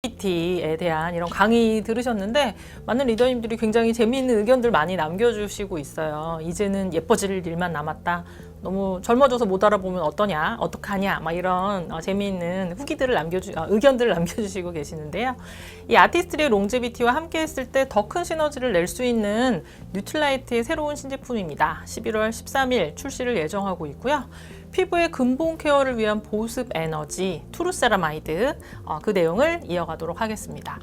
롱제비티에 대한 이런 강의 들으셨는데 많은 리더님들이 굉장히 재미있는 의견들 많이 남겨주시고 있어요. 이제는 예뻐질 일만 남았다. 너무 젊어져서 못 알아보면 어떠냐, 어떡하냐, 막 이런 재미있는 후기들을 의견들을 남겨주시고 계시는데요. 이 아티스트리 롱제비티와 함께 했을 때 더 큰 시너지를 낼 수 있는 뉴트라이트의 새로운 신제품입니다. 11월 13일 출시를 예정하고 있고요. 피부의 근본 케어를 위한 보습 에너지 투르세라마이드 그 내용을 이어가도록 하겠습니다.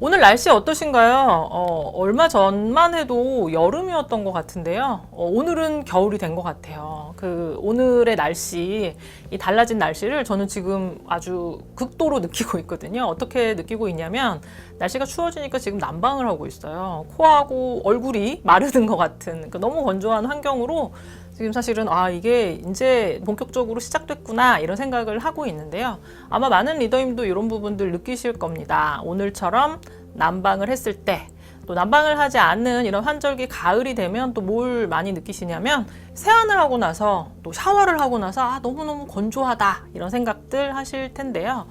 오늘 날씨 어떠신가요? 얼마 전만 해도 여름이었던 것 같은데요. 오늘은 겨울이 된 것 같아요. 오늘의 날씨, 이 달라진 날씨를 저는 지금 아주 극도로 느끼고 있거든요. 어떻게 느끼고 있냐면 날씨가 추워지니까 지금 난방을 하고 있어요. 코하고 얼굴이 마르는 것 같은 너무 건조한 환경으로 지금 사실은 이게 이제 본격적으로 시작됐구나 이런 생각을 하고 있는데요. 아마 많은 리더님도 이런 부분들 느끼실 겁니다. 오늘처럼 난방을 했을 때 또 난방을 하지 않는 이런 환절기 가을이 되면 또 뭘 많이 느끼시냐면 세안을 하고 나서 또 샤워를 하고 나서 너무너무 건조하다 이런 생각들 하실 텐데요.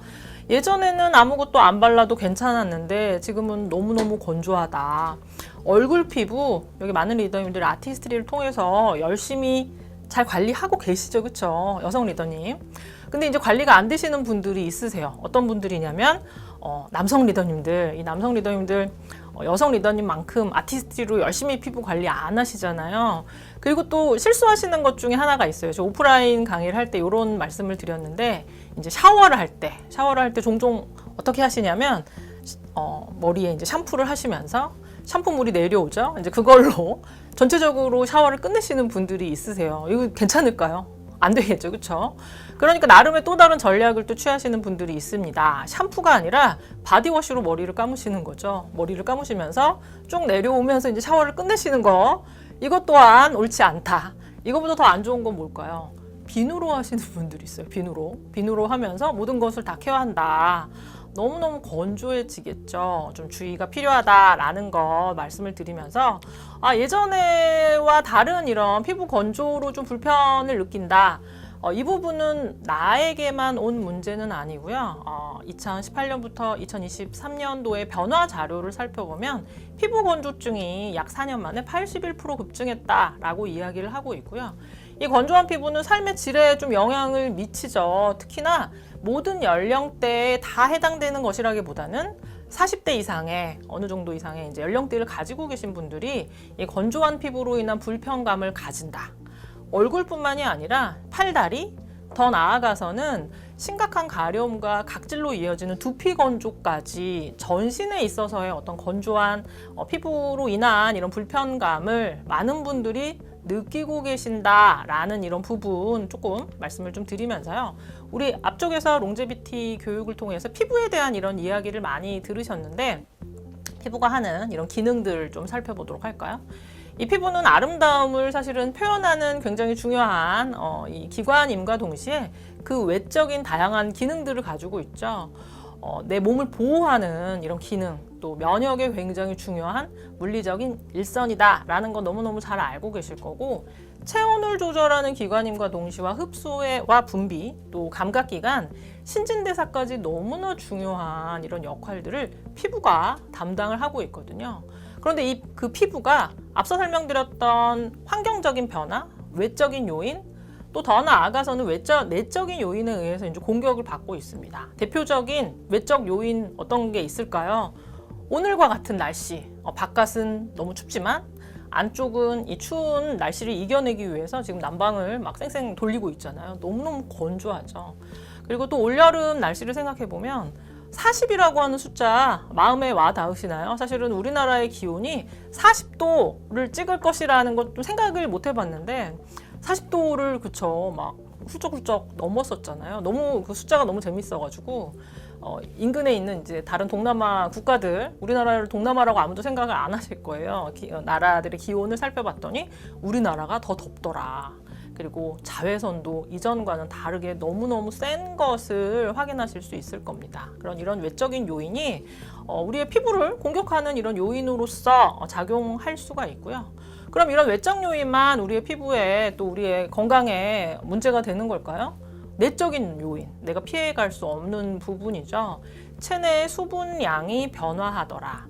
예전에는 아무것도 안 발라도 괜찮았는데 지금은 너무너무 건조하다. 얼굴 피부, 여기 많은 리더님들 아티스트리를 통해서 열심히 잘 관리하고 계시죠, 그쵸? 여성 리더님. 근데 이제 관리가 안 되시는 분들이 있으세요. 어떤 분들이냐면 남성 리더님들. 이 남성 리더님들 여성 리더님만큼 아티스트리로 열심히 피부 관리 안 하시잖아요. 그리고 또 실수하시는 것 중에 하나가 있어요. 저 오프라인 강의를 할 때 이런 말씀을 드렸는데 이제 샤워를 할 때 종종 어떻게 하시냐면 머리에 이제 샴푸를 하시면서 샴푸물이 내려오죠. 이제 그걸로 전체적으로 샤워를 끝내시는 분들이 있으세요. 이거 괜찮을까요? 안 되겠죠, 그렇죠? 그러니까 나름의 또 다른 전략을 또 취하시는 분들이 있습니다. 샴푸가 아니라 바디워시로 머리를 감으시는 거죠. 머리를 감으시면서 쭉 내려오면서 이제 샤워를 끝내시는 거. 이것 또한 옳지 않다. 이거보다 더 안 좋은 건 뭘까요? 비누로 하시는 분들이 있어요. 비누로 하면서 모든 것을 다 케어한다. 너무너무 건조해지겠죠. 좀 주의가 필요하다라는 거 말씀을 드리면서 예전에와 다른 이런 피부 건조로 좀 불편을 느낀다. 이 부분은 나에게만 온 문제는 아니고요. 2018년부터 2023년도의 변화 자료를 살펴보면 피부 건조증이 약 4년 만에 81% 급증했다라고 이야기를 하고 있고요. 이 건조한 피부는 삶의 질에 좀 영향을 미치죠. 특히나 모든 연령대에 다 해당되는 것이라기보다는 40대 이상의 어느 정도 이상의 이제 연령대를 가지고 계신 분들이 이 건조한 피부로 인한 불편감을 가진다. 얼굴뿐만이 아니라 팔다리, 더 나아가서는 심각한 가려움과 각질로 이어지는 두피 건조까지 전신에 있어서의 어떤 건조한 피부로 인한 이런 불편감을 많은 분들이 느끼고 계신다라는 이런 부분 조금 말씀을 좀 드리면서요. 우리 앞쪽에서 롱제비티 교육을 통해서 피부에 대한 이런 이야기를 많이 들으셨는데 피부가 하는 이런 기능들 좀 살펴보도록 할까요? 이 피부는 아름다움을 사실은 표현하는 굉장히 중요한 이 기관임과 동시에 그 외적인 다양한 기능들을 가지고 있죠. 내 몸을 보호하는 이런 기능, 또 면역에 굉장히 중요한 물리적인 일선이다라는 거 너무너무 잘 알고 계실 거고 체온을 조절하는 기관임과 동시와 흡수와 분비, 또 감각기관, 신진대사까지 너무나 중요한 이런 역할들을 피부가 담당을 하고 있거든요. 그런데 그 피부가 앞서 설명드렸던 환경적인 변화, 외적인 요인, 또 더 나아가서는 내적인 요인에 의해서 이제 공격을 받고 있습니다. 대표적인 외적 요인 어떤 게 있을까요? 오늘과 같은 날씨, 바깥은 너무 춥지만 안쪽은 이 추운 날씨를 이겨내기 위해서 지금 난방을 막 쌩쌩 돌리고 있잖아요. 너무너무 건조하죠. 그리고 또 올여름 날씨를 생각해보면 40이라고 하는 숫자 마음에 와 닿으시나요? 사실은 우리나라의 기온이 40도를 찍을 것이라는 것 좀 생각을 못 해봤는데 40도를 그쵸 막 훌쩍훌쩍 넘었었잖아요. 너무 그 숫자가 너무 재밌어가지고 인근에 있는 이제 다른 동남아 국가들, 우리나라를 동남아라고 아무도 생각을 안 하실 거예요. 나라들의 기온을 살펴봤더니 우리나라가 더 덥더라. 그리고 자외선도 이전과는 다르게 너무너무 센 것을 확인하실 수 있을 겁니다. 이런 외적인 요인이 우리의 피부를 공격하는 이런 요인으로서 작용할 수가 있고요. 그럼 이런 외적 요인만 우리의 피부에 또 우리의 건강에 문제가 되는 걸까요? 내적인 요인, 내가 피해갈 수 없는 부분이죠. 체내의 수분량이 변화하더라.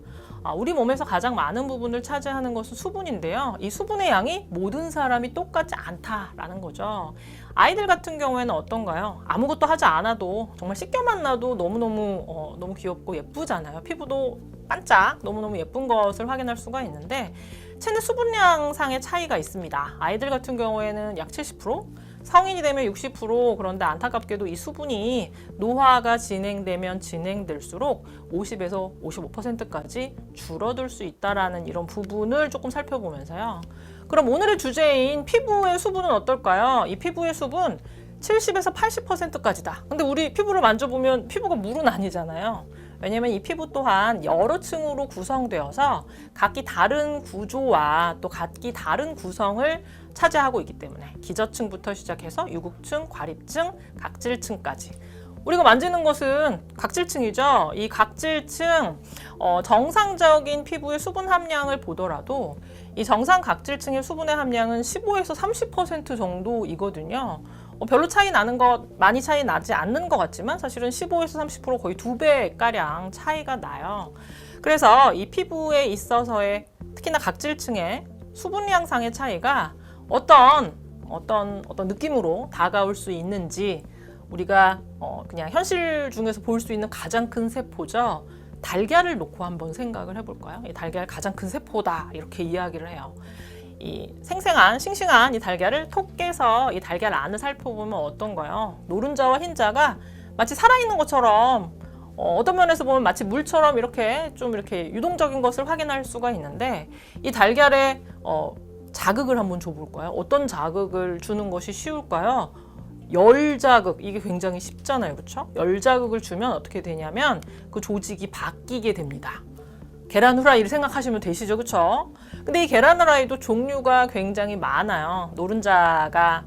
우리 몸에서 가장 많은 부분을 차지하는 것은 수분인데요. 이 수분의 양이 모든 사람이 똑같지 않다라는 거죠. 아이들 같은 경우에는 어떤가요? 아무것도 하지 않아도 정말 씻겨만 놔도 너무 귀엽고 예쁘잖아요. 피부도 반짝 너무너무 예쁜 것을 확인할 수가 있는데 체내 수분량 상의 차이가 있습니다. 아이들 같은 경우에는 약 70%, 성인이 되면 60%. 그런데 안타깝게도 이 수분이 노화가 진행되면 진행될수록 50에서 55%까지 줄어들 수 있다라는 이런 부분을 조금 살펴보면서요. 그럼 오늘의 주제인 피부의 수분은 어떨까요? 이 피부의 수분 70에서 80%까지다. 근데 우리 피부를 만져보면 피부가 물은 아니잖아요. 왜냐면 이 피부 또한 여러 층으로 구성되어서 각기 다른 구조와 또 각기 다른 구성을 차지하고 있기 때문에 기저층부터 시작해서 유국층, 과립층, 각질층까지 우리가 만지는 것은 각질층이죠. 이 각질층 정상적인 피부의 수분 함량을 보더라도 이 정상 각질층의 수분의 함량은 15에서 30% 정도이거든요. 별로 차이 나는 것, 많이 차이 나지 않는 것 같지만 사실은 15에서 30% 거의 2배가량 차이가 나요. 그래서 이 피부에 있어서의 특히나 각질층의 수분량상의 차이가 어떤 느낌으로 다가올 수 있는지 우리가 그냥 현실 중에서 볼 수 있는 가장 큰 세포죠. 달걀을 놓고 한번 생각을 해볼까요? 이 달걀 가장 큰 세포다 이렇게 이야기를 해요. 이 싱싱한 이 달걀을 톡 깨서 이 달걀 안을 살펴보면 어떤가요? 노른자와 흰자가 마치 살아있는 것처럼 어떤 면에서 보면 마치 물처럼 이렇게 유동적인 것을 확인할 수가 있는데 이 달걀에 자극을 한번 줘볼까요? 어떤 자극을 주는 것이 쉬울까요? 열 자극, 이게 굉장히 쉽잖아요, 그렇죠? 열 자극을 주면 어떻게 되냐면 그 조직이 바뀌게 됩니다. 계란 후라이를 생각하시면 되시죠, 그렇죠? 근데 이 계란 후라이도 종류가 굉장히 많아요. 노른자가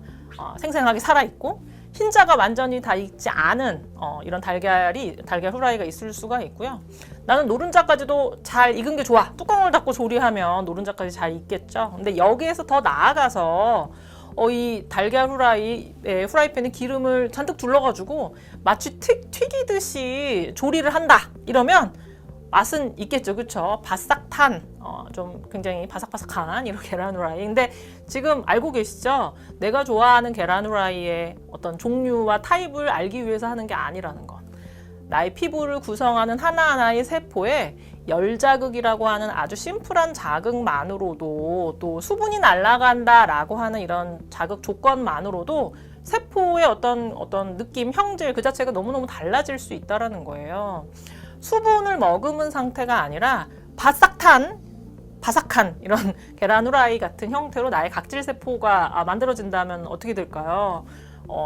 생생하게 살아있고 흰자가 완전히 다 익지 않은 이런 달걀 후라이가 있을 수가 있고요. 나는 노른자까지도 잘 익은 게 좋아. 뚜껑을 닫고 조리하면 노른자까지 잘 익겠죠. 근데 여기에서 더 나아가서 이 달걀 후라이팬에 기름을 잔뜩 둘러가지고 마치 튀기듯이 조리를 한다. 이러면 맛은 있겠죠, 그렇죠? 바싹한, 좀 굉장히 바삭바삭한 이런 계란 후라이. 근데 지금 알고 계시죠? 내가 좋아하는 계란 후라이의 어떤 종류와 타입을 알기 위해서 하는 게 아니라는 것. 나의 피부를 구성하는 하나하나의 세포에 열자극이라고 하는 아주 심플한 자극만으로도 또 수분이 날아간다라고 하는 이런 자극 조건만으로도 세포의 어떤 느낌, 형질 그 자체가 너무너무 달라질 수 있다는 거예요. 수분을 머금은 상태가 아니라 바삭한 이런 계란 후라이 같은 형태로 나의 각질세포가 만들어진다면 어떻게 될까요?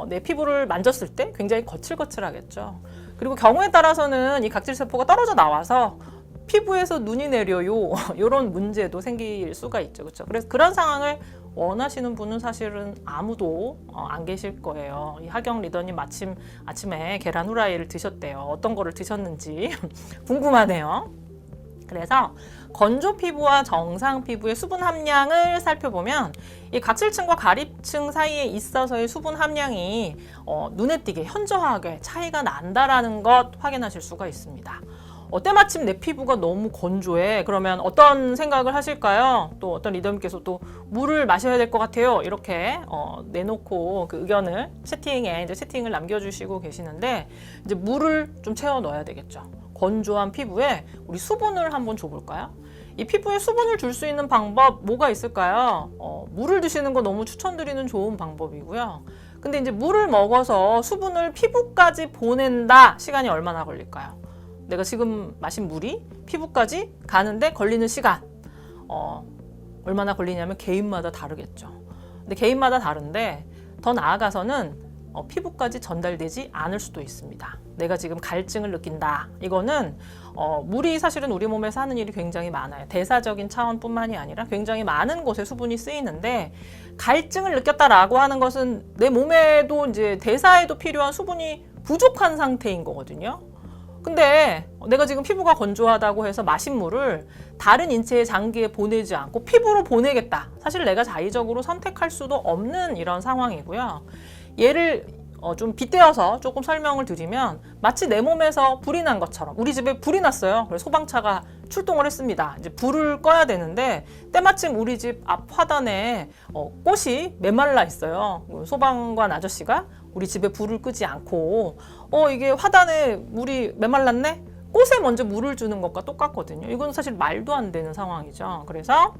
내 피부를 만졌을 때 굉장히 거칠거칠하겠죠. 그리고 경우에 따라서는 이 각질세포가 떨어져 나와서 피부에서 눈이 내려요. 이런 문제도 생길 수가 있죠. 그렇죠? 그래서 그런 상황을 원하시는 분은 사실은 아무도 안 계실 거예요. 이 하경 리더님 아침에 계란 후라이를 드셨대요. 어떤 거를 드셨는지 궁금하네요. 그래서 건조 피부와 정상 피부의 수분 함량을 살펴보면 이 각질층과 가립층 사이에 있어서의 수분 함량이 눈에 띄게 현저하게 차이가 난다라는 것 확인하실 수가 있습니다. 때마침 내 피부가 너무 건조해. 그러면 어떤 생각을 하실까요? 또 어떤 리더님께서 또 물을 마셔야 될 것 같아요. 이렇게 내놓고 그 의견을 채팅을 남겨주시고 계시는데 이제 물을 좀 채워 넣어야 되겠죠. 건조한 피부에 우리 수분을 한번 줘볼까요? 이 피부에 수분을 줄 수 있는 방법 뭐가 있을까요? 물을 드시는 거 너무 추천드리는 좋은 방법이고요. 근데 이제 물을 먹어서 수분을 피부까지 보낸다. 시간이 얼마나 걸릴까요? 내가 지금 마신 물이 피부까지 가는데 걸리는 시간 얼마나 걸리냐면 개인마다 다르겠죠. 근데 개인마다 다른데 더 나아가서는 피부까지 전달되지 않을 수도 있습니다. 내가 지금 갈증을 느낀다. 이거는 물이 사실은 우리 몸에서 하는 일이 굉장히 많아요. 대사적인 차원뿐만이 아니라 굉장히 많은 곳에 수분이 쓰이는데 갈증을 느꼈다라고 하는 것은 내 몸에도 이제 대사에도 필요한 수분이 부족한 상태인 거거든요. 근데 내가 지금 피부가 건조하다고 해서 마신 물을 다른 인체의 장기에 보내지 않고 피부로 보내겠다. 사실 내가 자의적으로 선택할 수도 없는 이런 상황이고요. 얘를 좀 빗대어서 조금 설명을 드리면 마치 내 몸에서 불이 난 것처럼 우리 집에 불이 났어요. 그래서 소방차가 출동을 했습니다. 이제 불을 꺼야 되는데 때마침 우리 집 앞 화단에 꽃이 메말라 있어요. 소방관 아저씨가 우리 집에 불을 끄지 않고 이게 화단에 물이 메말랐네? 꽃에 먼저 물을 주는 것과 똑같거든요. 이건 사실 말도 안 되는 상황이죠. 그래서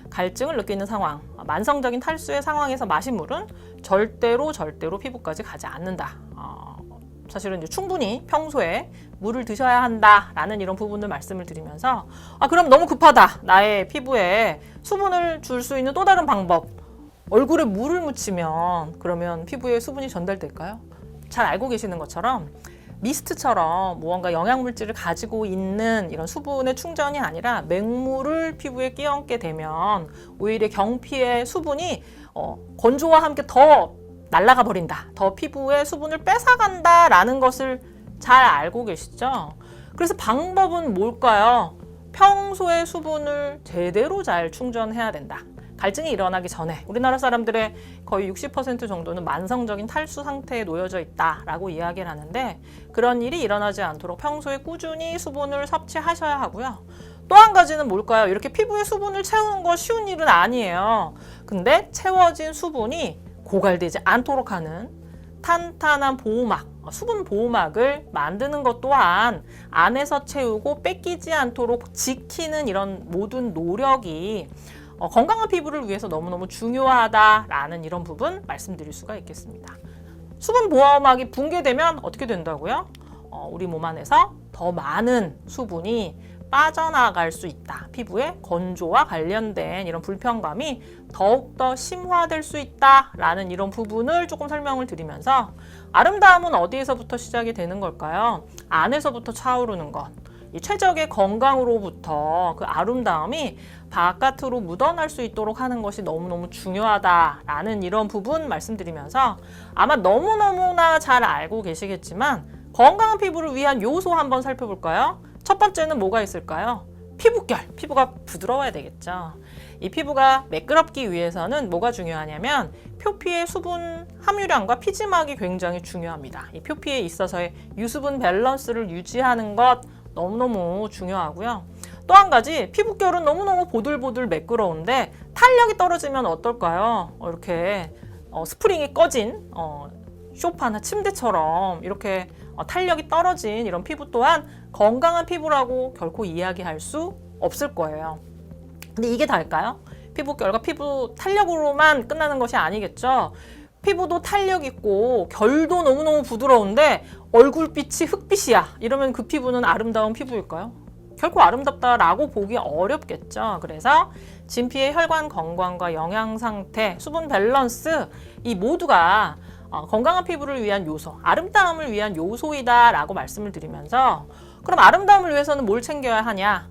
갈증을 느끼는 상황, 만성적인 탈수의 상황에서 마신 물은 절대로 피부까지 가지 않는다. 사실은 이제 충분히 평소에 물을 드셔야 한다라는 이런 부분을 말씀을 드리면서 그럼 너무 급하다. 나의 피부에 수분을 줄 수 있는 또 다른 방법. 얼굴에 물을 묻히면 그러면 피부에 수분이 전달될까요? 잘 알고 계시는 것처럼 미스트처럼 무언가 영양물질을 가지고 있는 이런 수분의 충전이 아니라 맹물을 피부에 끼얹게 되면 오히려 경피의 수분이 건조와 함께 더 날아가 버린다. 더 피부에 수분을 뺏어간다라는 것을 잘 알고 계시죠? 그래서 방법은 뭘까요? 평소에 수분을 제대로 잘 충전해야 된다. 갈증이 일어나기 전에 우리나라 사람들의 거의 60% 정도는 만성적인 탈수 상태에 놓여져 있다라고 이야기를 하는데 그런 일이 일어나지 않도록 평소에 꾸준히 수분을 섭취하셔야 하고요. 또 한 가지는 뭘까요? 이렇게 피부에 수분을 채우는 거 쉬운 일은 아니에요. 근데 채워진 수분이 고갈되지 않도록 하는 탄탄한 보호막, 수분 보호막을 만드는 것 또한 안에서 채우고 뺏기지 않도록 지키는 이런 모든 노력이 건강한 피부를 위해서 너무너무 중요하다라는 이런 부분 말씀드릴 수가 있겠습니다. 수분 보호막이 붕괴되면 어떻게 된다고요? 우리 몸 안에서 더 많은 수분이 빠져나갈 수 있다. 피부의 건조와 관련된 이런 불편감이 더욱더 심화될 수 있다라는 이런 부분을 조금 설명을 드리면서 아름다움은 어디에서부터 시작이 되는 걸까요? 안에서부터 차오르는 것. 이 최적의 건강으로부터 그 아름다움이 바깥으로 묻어날 수 있도록 하는 것이 너무너무 중요하다라는 이런 부분 말씀드리면서 아마 너무너무나 잘 알고 계시겠지만 건강한 피부를 위한 요소 한번 살펴볼까요? 첫 번째는 뭐가 있을까요? 피부결, 피부가 부드러워야 되겠죠. 이 피부가 매끄럽기 위해서는 뭐가 중요하냐면 표피의 수분 함유량과 피지막이 굉장히 중요합니다. 이 표피에 있어서의 유수분 밸런스를 유지하는 것 너무너무 중요하고요. 또 한 가지 피부결은 너무너무 보들보들 매끄러운데 탄력이 떨어지면 어떨까요? 이렇게 스프링이 꺼진 소파나 침대처럼 이렇게 탄력이 떨어진 이런 피부 또한 건강한 피부라고 결코 이야기할 수 없을 거예요. 근데 이게 다일까요? 피부결과 피부 탄력으로만 끝나는 것이 아니겠죠. 피부도 탄력 있고 결도 너무너무 부드러운데 얼굴빛이 흑빛이야. 이러면 그 피부는 아름다운 피부일까요? 결코 아름답다라고 보기 어렵겠죠. 그래서 진피의 혈관 건강과 영양 상태, 수분 밸런스 이 모두가 건강한 피부를 위한 요소, 아름다움을 위한 요소이다라고 말씀을 드리면서 그럼 아름다움을 위해서는 뭘 챙겨야 하냐?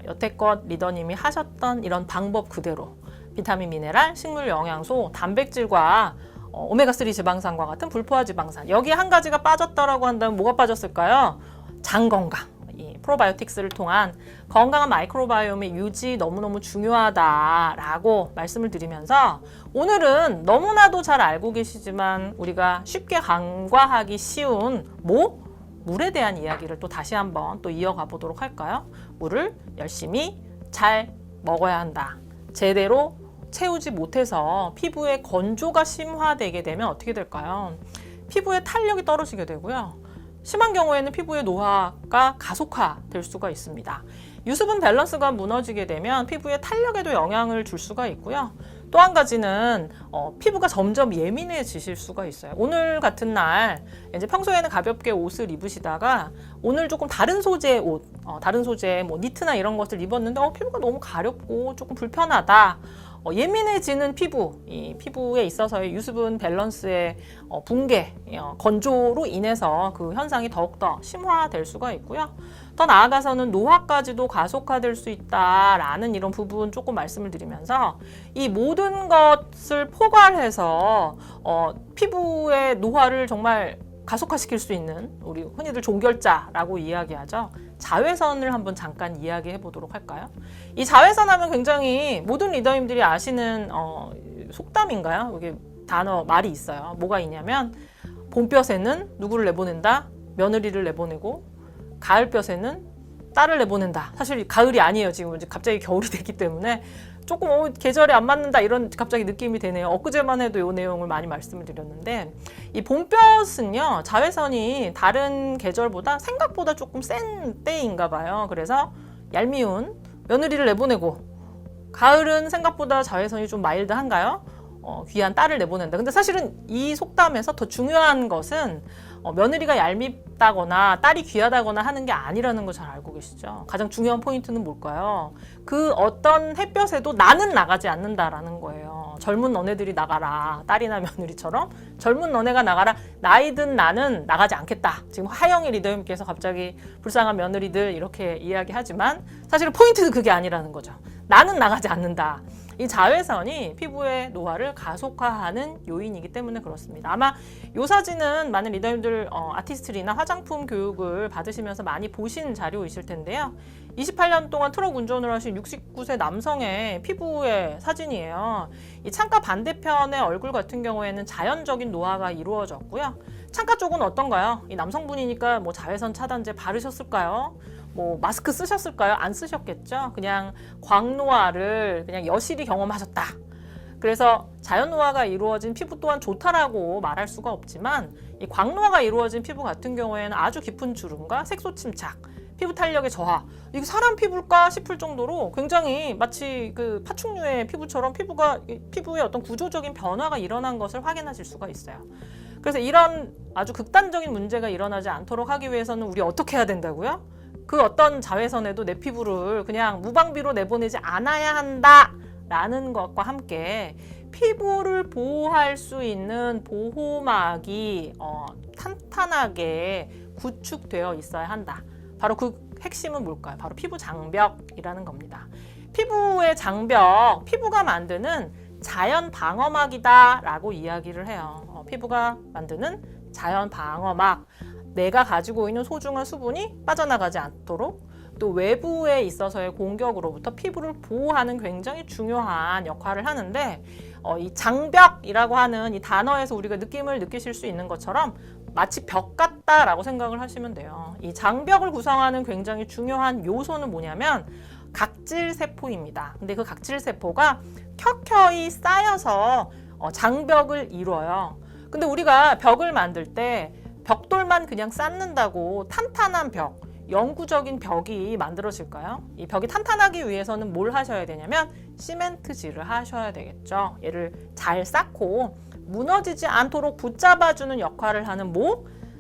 여태껏 리더님이 하셨던 이런 방법 그대로 비타민, 미네랄, 식물 영양소, 단백질과 오메가3 지방산과 같은 불포화 지방산 여기에 한 가지가 빠졌다라고 한다면 뭐가 빠졌을까요? 장 건강, 이 프로바이오틱스를 통한 건강한 마이크로바이옴의 유지 너무너무 중요하다라고 말씀을 드리면서 오늘은 너무나도 잘 알고 계시지만 우리가 쉽게 간과하기 쉬운 물에 대한 이야기를 또 다시 한번 또 이어가 보도록 할까요? 물을 열심히 잘 먹어야 한다. 제대로 채우지 못해서 피부의 건조가 심화되게 되면 어떻게 될까요? 피부의 탄력이 떨어지게 되고요. 심한 경우에는 피부의 노화가 가속화될 수가 있습니다. 유수분 밸런스가 무너지게 되면 피부의 탄력에도 영향을 줄 수가 있고요. 또 한 가지는 피부가 점점 예민해지실 수가 있어요. 오늘 같은 날 이제 평소에는 가볍게 옷을 입으시다가 오늘 조금 다른 소재의 옷, 다른 소재의 뭐 니트나 이런 것을 입었는데 피부가 너무 가렵고 조금 불편하다. 예민해지는 피부, 이 피부에 있어서의 유수분 밸런스의 붕괴, 건조로 인해서 그 현상이 더욱더 심화될 수가 있고요. 더 나아가서는 노화까지도 가속화될 수 있다라는 이런 부분 조금 말씀을 드리면서 이 모든 것을 포괄해서 피부의 노화를 정말 가속화시킬 수 있는 우리 흔히들 종결자라고 이야기하죠. 자외선을 한번 잠깐 이야기해 보도록 할까요? 이 자외선 하면 굉장히 모든 리더님들이 아시는 속담인가요? 이게 말이 있어요. 뭐가 있냐면 봄볕에는 누구를 내보낸다? 며느리를 내보내고, 가을볕에는 딸을 내보낸다. 사실 가을이 아니에요. 지금 이제 갑자기 겨울이 됐기 때문에 조금 계절이 안 맞는다 이런 갑자기 느낌이 되네요. 엊그제만 해도 이 내용을 많이 말씀을 드렸는데, 이 봄볕은요 자외선이 다른 계절보다 생각보다 조금 센 때인가 봐요. 그래서 얄미운 며느리를 내보내고, 가을은 생각보다 자외선이 좀 마일드한가요? 귀한 딸을 내보낸다. 근데 사실은 이 속담에서 더 중요한 것은 며느리가 얄밉다거나 딸이 귀하다거나 하는 게 아니라는 거 잘 알고 계시죠? 가장 중요한 포인트는 뭘까요? 그 어떤 햇볕에도 나는 나가지 않는다라는 거예요. 젊은 너네들이 나가라. 딸이나 며느리처럼 젊은 너네가 나가라. 나이 든 나는 나가지 않겠다. 지금 하영희 리더님께서 갑자기 불쌍한 며느리들 이렇게 이야기하지만 사실은 포인트는 그게 아니라는 거죠. 나는 나가지 않는다. 이 자외선이 피부의 노화를 가속화하는 요인이기 때문에 그렇습니다. 아마 이 사진은 많은 리더님들 아티스트리나 화장품 교육을 받으시면서 많이 보신 자료이실 텐데요. 28년 동안 트럭 운전을 하신 69세 남성의 피부의 사진이에요. 이 창가 반대편의 얼굴 같은 경우에는 자연적인 노화가 이루어졌고요. 창가 쪽은 어떤가요? 이 남성분이니까 뭐 자외선 차단제 바르셨을까요? 뭐 마스크 쓰셨을까요? 안 쓰셨겠죠? 그냥 광노화를 그냥 여실히 경험하셨다. 그래서 자연노화가 이루어진 피부 또한 좋다라고 말할 수가 없지만, 이 광노화가 이루어진 피부 같은 경우에는 아주 깊은 주름과 색소 침착, 피부 탄력의 저하, 이게 사람 피부일까 싶을 정도로 굉장히 마치 그 파충류의 피부처럼 피부에 어떤 구조적인 변화가 일어난 것을 확인하실 수가 있어요. 그래서 이런 아주 극단적인 문제가 일어나지 않도록 하기 위해서는 우리 어떻게 해야 된다고요? 그 어떤 자외선에도 내 피부를 그냥 무방비로 내보내지 않아야 한다라는 것과 함께 피부를 보호할 수 있는 보호막이 탄탄하게 구축되어 있어야 한다. 바로 그 핵심은 뭘까요? 바로 피부 장벽이라는 겁니다. 피부의 장벽, 피부가 만드는 자연 방어막이다라고 이야기를 해요. 피부가 만드는 자연 방어막. 내가 가지고 있는 소중한 수분이 빠져나가지 않도록, 또 외부에 있어서의 공격으로부터 피부를 보호하는 굉장히 중요한 역할을 하는데, 이 장벽이라고 하는 이 단어에서 우리가 느낌을 느끼실 수 있는 것처럼 마치 벽 같다라고 생각을 하시면 돼요. 이 장벽을 구성하는 굉장히 중요한 요소는 뭐냐면 각질세포입니다. 근데 그 각질세포가 켜켜이 쌓여서 장벽을 이루어요. 근데 우리가 벽을 만들 때 벽돌만 그냥 쌓는다고 탄탄한 벽, 영구적인 벽이 만들어질까요? 이 벽이 탄탄하기 위해서는 뭘 하셔야 되냐면 시멘트질을 하셔야 되겠죠. 얘를 잘 쌓고 무너지지 않도록 붙잡아주는 역할을 하는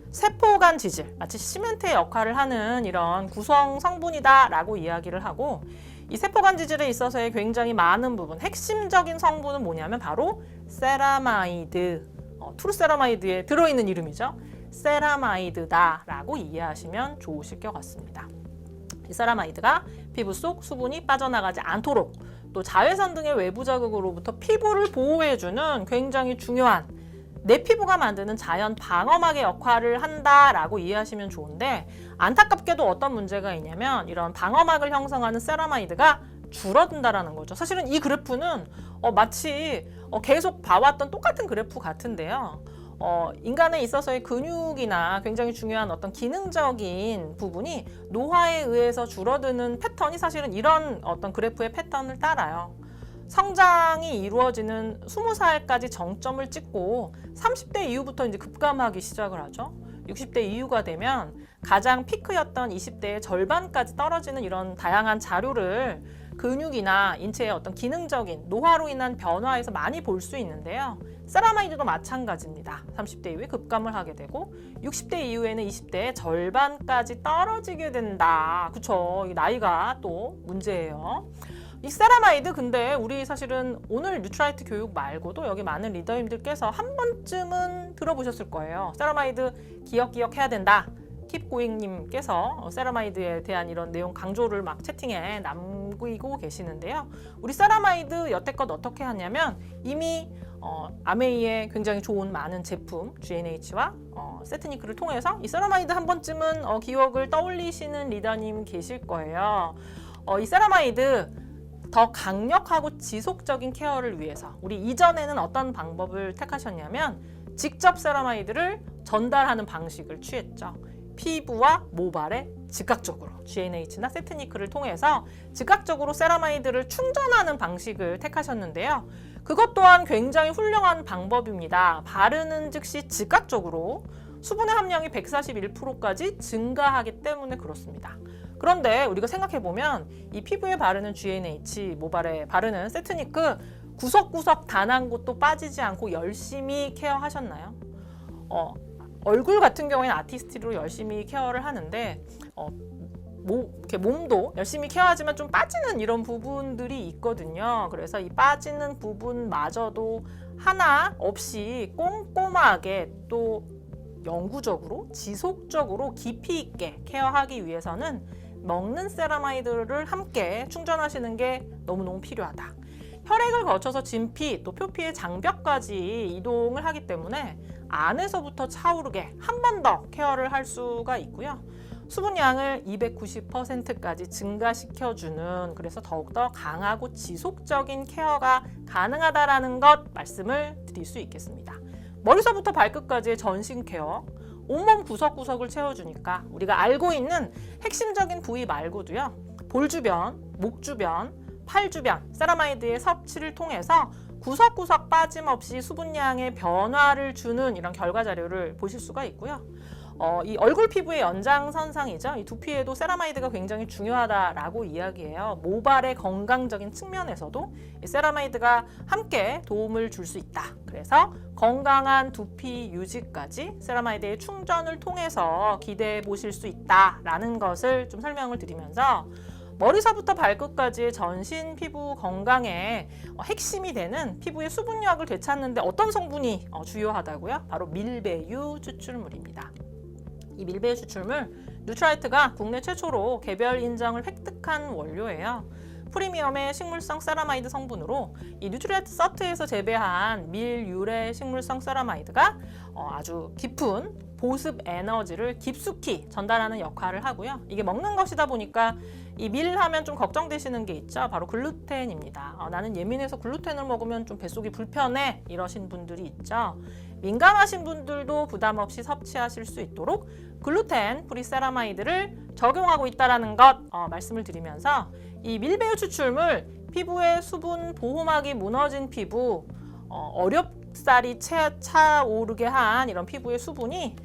세포간 지질, 마치 시멘트의 역할을 하는 이런 구성 성분이다라고 이야기를 하고, 이 세포간 지질에 있어서의 굉장히 많은 부분, 핵심적인 성분은 뭐냐면 바로 세라마이드, 트루세라마이드에 들어있는 이름이죠. 세라마이드다라고 이해하시면 좋으실 것 같습니다. 이 세라마이드가 피부 속 수분이 빠져나가지 않도록, 또 자외선 등의 외부 자극으로부터 피부를 보호해주는 굉장히 중요한 내 피부가 만드는 자연 방어막의 역할을 한다라고 이해하시면 좋은데, 안타깝게도 어떤 문제가 있냐면 이런 방어막을 형성하는 세라마이드가 줄어든다라는 거죠. 사실은 이 그래프는 마치 계속 봐왔던 똑같은 그래프 같은데요. 인간에 있어서의 근육이나 굉장히 중요한 어떤 기능적인 부분이 노화에 의해서 줄어드는 패턴이 사실은 이런 어떤 그래프의 패턴을 따라요. 성장이 이루어지는 20살까지 정점을 찍고 30대 이후부터 이제 급감하기 시작을 하죠. 60대 이후가 되면 가장 피크였던 20대의 절반까지 떨어지는 이런 다양한 자료를 근육이나 인체의 어떤 기능적인 노화로 인한 변화에서 많이 볼 수 있는데요. 세라마이드도 마찬가지입니다. 30대 이후에 급감을 하게 되고 60대 이후에는 20대의 절반까지 떨어지게 된다. 그쵸? 이 나이가 또 문제예요. 이 세라마이드 근데 우리 사실은 오늘 뉴트라이트 교육 말고도 여기 많은 리더님들께서 한 번쯤은 들어보셨을 거예요. 세라마이드 기억해야 된다. 킵고잉님께서 세라마이드에 대한 이런 내용 강조를 막 채팅에 남기고 계시는데요. 우리 세라마이드 여태껏 어떻게 하냐면 이미 아메이의 굉장히 좋은 많은 제품 G&H와 세트니크를 통해서 이 세라마이드 한 번쯤은 기억을 떠올리시는 리더님 계실 거예요. 이 세라마이드 더 강력하고 지속적인 케어를 위해서 우리 이전에는 어떤 방법을 택하셨냐면 직접 세라마이드를 전달하는 방식을 취했죠. 피부와 모발에 즉각적으로 GNH나 세트니크를 통해서 즉각적으로 세라마이드를 충전하는 방식을 택하셨는데요. 그것 또한 굉장히 훌륭한 방법입니다. 바르는 즉시 즉각적으로 수분의 함량이 141%까지 증가하기 때문에 그렇습니다. 그런데 우리가 생각해보면 이 피부에 바르는 GNH, 모발에 바르는 세트니크 구석구석 단 한 곳도 빠지지 않고 열심히 케어하셨나요? 얼굴 같은 경우에는 아티스트로 열심히 케어를 하는데 이렇게 몸도 열심히 케어하지만 좀 빠지는 이런 부분들이 있거든요. 그래서 이 빠지는 부분마저도 하나 없이 꼼꼼하게 또 영구적으로 지속적으로 깊이 있게 케어하기 위해서는 먹는 세라마이드를 함께 충전하시는 게 너무너무 필요하다. 혈액을 거쳐서 진피 또 표피의 장벽까지 이동을 하기 때문에 안에서부터 차오르게 한 번 더 케어를 할 수가 있고요. 수분량을 290%까지 증가시켜주는, 그래서 더욱더 강하고 지속적인 케어가 가능하다라는 것 말씀을 드릴 수 있겠습니다. 머리서부터 발끝까지의 전신 케어, 온몸 구석구석을 채워주니까 우리가 알고 있는 핵심적인 부위 말고도요, 볼 주변, 목 주변, 팔 주변 세라마이드의 섭취를 통해서 구석구석 빠짐없이 수분량의 변화를 주는 이런 결과 자료를 보실 수가 있고요. 이 얼굴 피부의 연장선상이죠. 이 두피에도 세라마이드가 굉장히 중요하다라고 이야기해요. 모발의 건강적인 측면에서도 이 세라마이드가 함께 도움을 줄 수 있다. 그래서 건강한 두피 유지까지 세라마이드의 충전을 통해서 기대해 보실 수 있다라는 것을 좀 설명을 드리면서 머리서부터 발끝까지의 전신 피부 건강에 핵심이 되는 피부의 수분력을 되찾는데 어떤 성분이 주요하다고요? 바로 밀배유 추출물입니다. 이 밀배유 추출물 뉴트라이트가 국내 최초로 개별 인정을 획득한 원료예요. 프리미엄의 식물성 세라마이드 성분으로 이 뉴트라이트 서트에서 재배한 밀 유래 식물성 세라마이드가 아주 깊은 보습 에너지를 깊숙이 전달하는 역할을 하고요. 이게 먹는 것이다 보니까 이 밀 하면 좀 걱정되시는 게 있죠. 바로 글루텐입니다. 나는 예민해서 글루텐을 먹으면 좀 뱃속이 불편해 이러신 분들이 있죠. 민감하신 분들도 부담 없이 섭취하실 수 있도록 글루텐 프리 세라마이드를 적용하고 있다는 것 말씀을 드리면서 이 밀배유 추출물, 피부의 수분 보호막이 무너진 피부, 어렵사리 차오르게 한 이런 피부의 수분이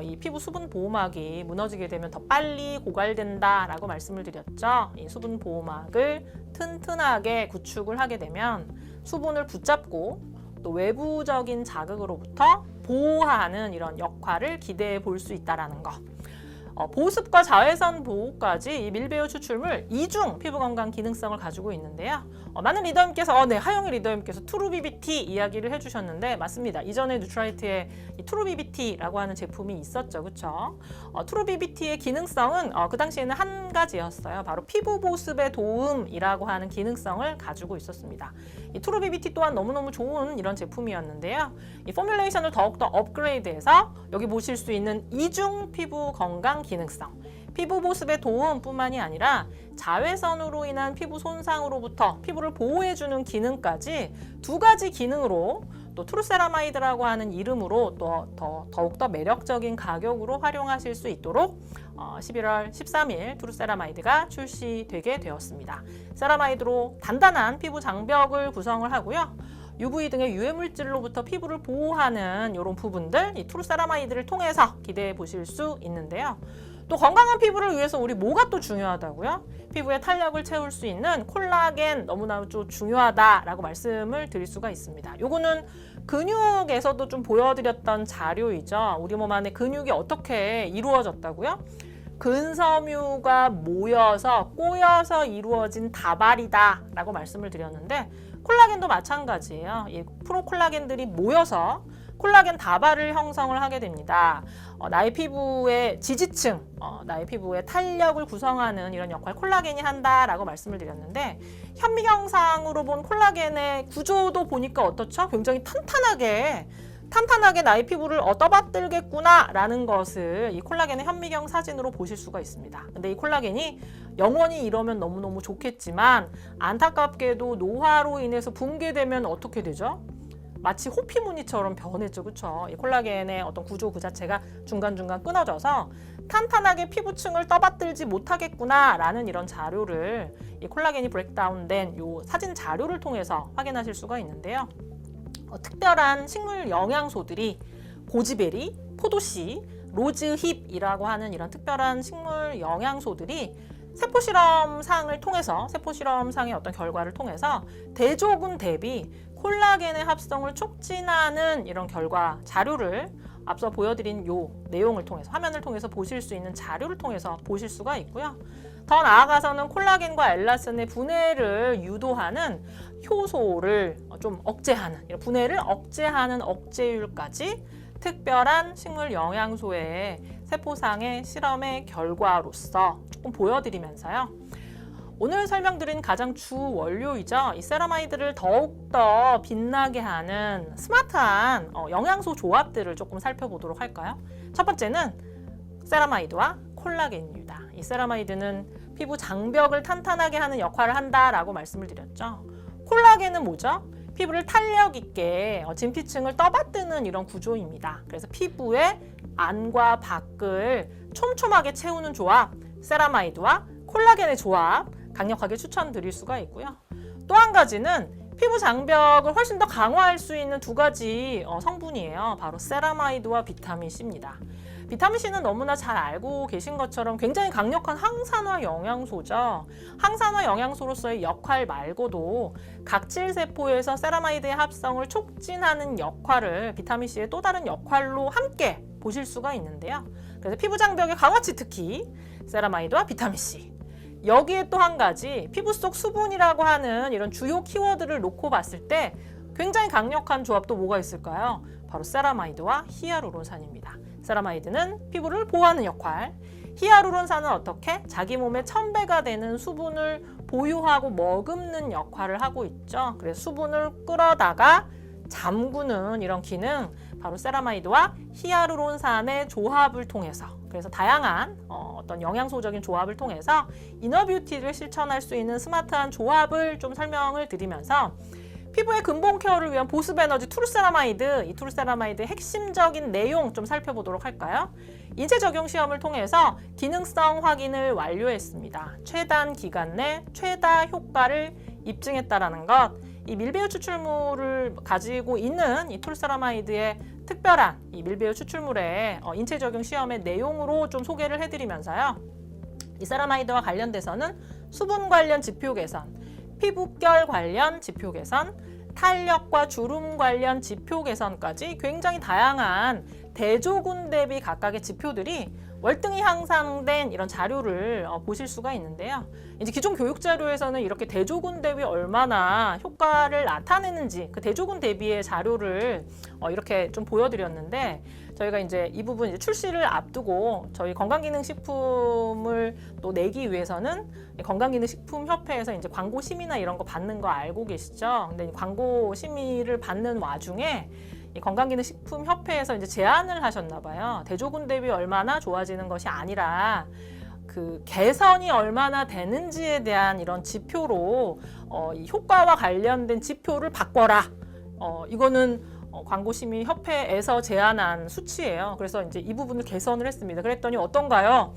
이 피부 수분 보호막이 무너지게 되면 더 빨리 고갈된다라고 말씀을 드렸죠. 이 수분 보호막을 튼튼하게 구축을 하게 되면 수분을 붙잡고 또 외부적인 자극으로부터 보호하는 이런 역할을 기대해 볼 수 있다는 것. 보습과 자외선 보호까지 이 밀배유 추출물 이중 피부 건강 기능성을 가지고 있는데요. 많은 리더님께서 네, 하영희 리더님께서 트루비비티 이야기를 해주셨는데 맞습니다. 이전에 뉴트라이트에 이 트루비비티라고 하는 제품이 있었죠, 그렇죠? 트루비비티의 기능성은 그 당시에는 한 가지였어요. 바로 피부 보습에 도움이라고 하는 기능성을 가지고 있었습니다. 이 트루비비티 또한 너무너무 좋은 이런 제품이었는데요. 이 포뮬레이션을 더욱더 업그레이드해서 여기 보실 수 있는 이중 피부 건강 기능성, 피부 보습의 도움뿐만이 아니라 자외선으로 인한 피부 손상으로부터 피부를 보호해주는 기능까지 두 가지 기능으로 또 트루세라마이드라고 하는 이름으로 또 더욱더 매력적인 가격으로 활용하실 수 있도록 11월 13일 트루세라마이드가 출시되게 되었습니다. 세라마이드로 단단한 피부 장벽을 구성을 하고요. UV 등의 유해 물질로부터 피부를 보호하는 이런 부분들 이 트루세라마이드를 통해서 기대해 보실 수 있는데요. 또 건강한 피부를 위해서 우리 뭐가 또 중요하다고요? 피부의 탄력을 채울 수 있는 콜라겐 너무나 좀 중요하다라고 말씀을 드릴 수가 있습니다. 요거는 근육에서도 좀 보여드렸던 자료이죠. 우리 몸 안에 근육이 어떻게 이루어졌다고요? 근섬유가 모여서 꼬여서 이루어진 다발이다라고 말씀을 드렸는데 콜라겐도 마찬가지예요. 이 프로콜라겐들이 모여서 콜라겐 다발을 형성을 하게 됩니다. 나의 피부의 지지층, 나의 피부의 탄력을 구성하는 이런 역할 콜라겐이 한다라고 말씀을 드렸는데 현미경상으로 본 콜라겐의 구조도 보니까 어떻죠? 굉장히 탄탄하게 나의 피부를 떠받들겠구나 라는 것을 이 콜라겐의 현미경 사진으로 보실 수가 있습니다. 근데 이 콜라겐이 영원히 이러면 너무너무 좋겠지만 안타깝게도 노화로 인해서 붕괴되면 어떻게 되죠? 마치 호피 무늬처럼 변했죠. 그렇죠? 이 콜라겐의 어떤 구조 그 자체가 중간중간 끊어져서 탄탄하게 피부층을 떠받들지 못하겠구나라는 이런 자료를 이 콜라겐이 브레이크다운된 요 사진 자료를 통해서 확인하실 수가 있는데요. 특별한 식물 영양소들이 고지베리, 포도씨, 로즈힙이라고 하는 이런 특별한 식물 영양소들이 세포실험상을 통해서 세포실험상의 어떤 결과를 통해서 대조군 대비 콜라겐의 합성을 촉진하는 이런 결과 자료를 앞서 보여드린 요 내용을 통해서 화면을 통해서 보실 수 있는 자료를 통해서 보실 수가 있고요. 더 나아가서는 콜라겐과 엘라스틴의 분해를 유도하는 효소를 좀 억제하는 이런 분해를 억제하는 억제율까지 특별한 식물 영양소의 세포상의 실험의 결과로서 조금 보여드리면서요. 오늘 설명드린 가장 주 원료이죠. 이 세라마이드를 더욱더 빛나게 하는 스마트한 영양소 조합들을 조금 살펴보도록 할까요? 첫 번째는 세라마이드와 콜라겐입니다. 이 세라마이드는 피부 장벽을 탄탄하게 하는 역할을 한다라고 말씀을 드렸죠. 콜라겐은 뭐죠? 피부를 탄력 있게 진피층을 떠받드는 이런 구조입니다. 그래서 피부의 안과 밖을 촘촘하게 채우는 조합, 세라마이드와 콜라겐의 조합 강력하게 추천드릴 수가 있고요. 또 한 가지는 피부 장벽을 훨씬 더 강화할 수 있는 두 가지 성분이에요. 바로 세라마이드와 비타민 C입니다. 비타민 C는 너무나 잘 알고 계신 것처럼 굉장히 강력한 항산화 영양소죠. 항산화 영양소로서의 역할 말고도 각질세포에서 세라마이드의 합성을 촉진하는 역할을 비타민 C의 또 다른 역할로 함께 보실 수가 있는데요. 그래서 피부 장벽의 강화치 특히 세라마이드와 비타민 C. 여기에 또 한 가지 피부 속 수분이라고 하는 이런 주요 키워드를 놓고 봤을 때 굉장히 강력한 조합도 뭐가 있을까요? 바로 세라마이드와 히아루론산입니다. 세라마이드는 피부를 보호하는 역할, 히아루론산은 어떻게? 자기 몸의 1000배가 되는 수분을 보유하고 머금는 역할을 하고 있죠. 그래서 수분을 끌어다가 잠그는 이런 기능, 바로 세라마이드와 히아루론산의 조합을 통해서, 그래서 다양한 어떤 영양소적인 조합을 통해서 이너뷰티를 실천할 수 있는 스마트한 조합을 좀 설명을 드리면서 피부의 근본 케어를 위한 보습 에너지 투르세라마이드, 이 투르세라마이드의 핵심적인 내용 좀 살펴보도록 할까요? 인체 적용 시험을 통해서 기능성 확인을 완료했습니다. 최단 기간 내 최다 효과를 입증했다라는 것, 이 밀배유 추출물을 가지고 있는 이 투르세라마이드의 특별한 이 밀배유 추출물의 인체 적용 시험의 내용으로 좀 소개를 해드리면서요. 이 세라마이드와 관련돼서는 수분 관련 지표 개선, 피부결 관련 지표 개선, 탄력과 주름 관련 지표 개선까지 굉장히 다양한 대조군 대비 각각의 지표들이 월등히 향상된 이런 자료를 보실 수가 있는데요. 이제 기존 교육 자료에서는 이렇게 대조군 대비 얼마나 효과를 나타내는지 그 대조군 대비의 자료를 이렇게 좀 보여드렸는데, 저희가 이제 이 부분 이제 출시를 앞두고 저희 건강기능식품을 또 내기 위해서는 건강기능식품협회에서 이제 광고 심의나 이런 거 받는 거 알고 계시죠? 근데 광고 심의를 받는 와중에 이 건강기능식품협회에서 이제 제안을 하셨나 봐요. 대조군 대비 얼마나 좋아지는 것이 아니라 그 개선이 얼마나 되는지에 대한 이런 지표로 이 효과와 관련된 지표를 바꿔라. 이거는 광고심의협회에서 제안한 수치예요. 그래서 이제 이 부분을 개선을 했습니다. 그랬더니 어떤가요?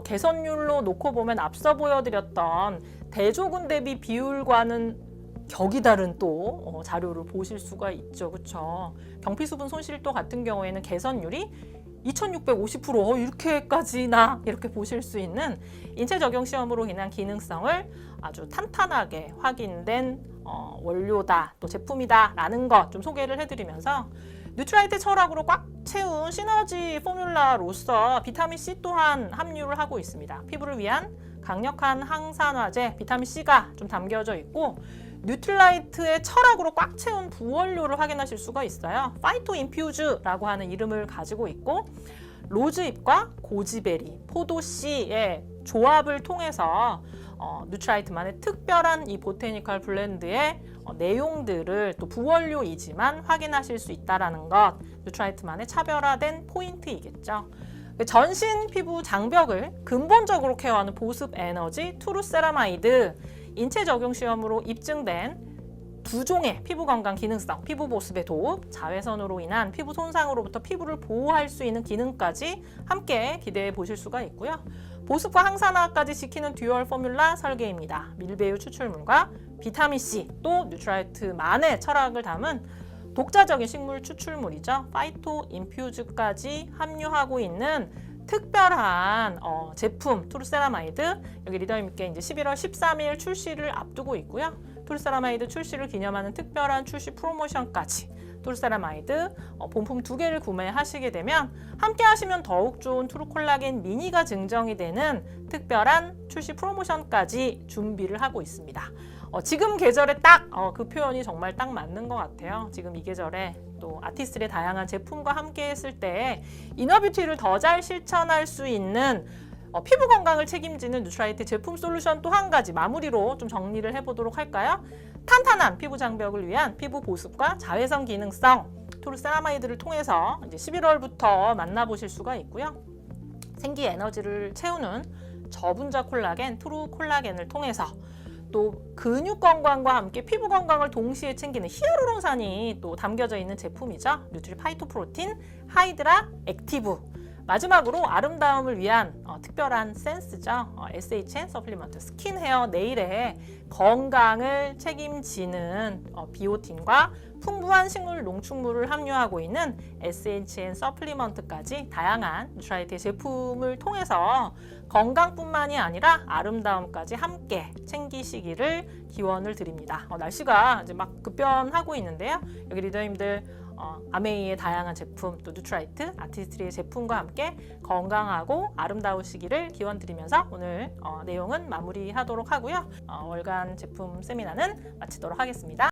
개선율로 놓고 보면 앞서 보여드렸던 대조군 대비 비율과는 격이 다른 또 자료를 보실 수가 있죠. 그렇죠? 경피수분 손실도 같은 경우에는 개선율이 2650% 이렇게까지나 이렇게 보실 수 있는 인체 적용 시험으로 인한 기능성을 아주 탄탄하게 확인된 원료다, 또 제품이다 라는 것 좀 소개를 해드리면서 뉴트라이트 철학으로 꽉 채운 시너지 포뮬라로서 비타민 C 또한 함유를 하고 있습니다. 피부를 위한 강력한 항산화제 비타민 C가 좀 담겨져 있고, 뉴트라이트의 철학으로 꽉 채운 부원료를 확인하실 수가 있어요. 파이토 인퓨즈라고 하는 이름을 가지고 있고, 로즈잎과 고지베리, 포도씨의 조합을 통해서 뉴트라이트만의 특별한 이 보테니컬 블렌드의 내용들을 또 부원료이지만 확인하실 수 있다는 것, 뉴트라이트만의 차별화된 포인트이겠죠. 전신 피부 장벽을 근본적으로 케어하는 보습 에너지 투르세라마이드, 인체 적용 시험으로 입증된 두 종의 피부 건강 기능성, 피부 보습에 도움, 자외선으로 인한 피부 손상으로부터 피부를 보호할 수 있는 기능까지 함께 기대해 보실 수가 있고요. 보습과 항산화까지 지키는 듀얼 포뮬라 설계입니다. 밀배유 추출물과 비타민C 또 뉴트라이트만의 철학을 담은 독자적인 식물 추출물이죠. 파이토 인퓨즈까지 함유하고 있는 특별한 제품 투르세라마이드, 여기 리더님께 이제 11월 13일 출시를 앞두고 있고요. 투르세라마이드 출시를 기념하는 특별한 출시 프로모션까지 투르세라마이드 본품 2개를 구매하시게 되면 함께 하시면 더욱 좋은 트루콜라겐 미니가 증정이 되는 특별한 출시 프로모션까지 준비를 하고 있습니다. 지금 계절에 딱 그 표현이 정말 딱 맞는 것 같아요. 지금 이 계절에 또 아티스트의 다양한 제품과 함께 했을 때 이너뷰티를 더 잘 실천할 수 있는 피부 건강을 책임지는 뉴트라이트 제품 솔루션 또 한 가지 마무리로 좀 정리를 해보도록 할까요? 탄탄한 피부 장벽을 위한 피부 보습과 자외선 기능성 투르세라마이드를 통해서 이제 11월부터 만나보실 수가 있고요. 생기 에너지를 채우는 저분자 콜라겐, 트루 콜라겐을 통해서 또 근육 건강과 함께 피부 건강을 동시에 챙기는 히알루론산이 또 담겨져 있는 제품이죠. 뉴트리 파이토 프로틴 하이드라 액티브. 마지막으로 아름다움을 위한 특별한 센스죠. SHN 서플리먼트 스킨, 헤어, 네일의 건강을 책임지는 비오틴과 풍부한 식물 농축물을 함유하고 있는 SHN 서플리먼트까지 다양한 뉴트라이트 제품을 통해서 건강뿐만이 아니라 아름다움까지 함께 챙기시기를 기원을 드립니다. 날씨가 이제 막 급변하고 있는데요. 여기 리더님들 아메이의 다양한 제품, 또 뉴트라이트, 아티스트리의 제품과 함께 건강하고 아름다우시기를 기원드리면서 오늘 내용은 마무리하도록 하고요. 월간 제품 세미나는 마치도록 하겠습니다.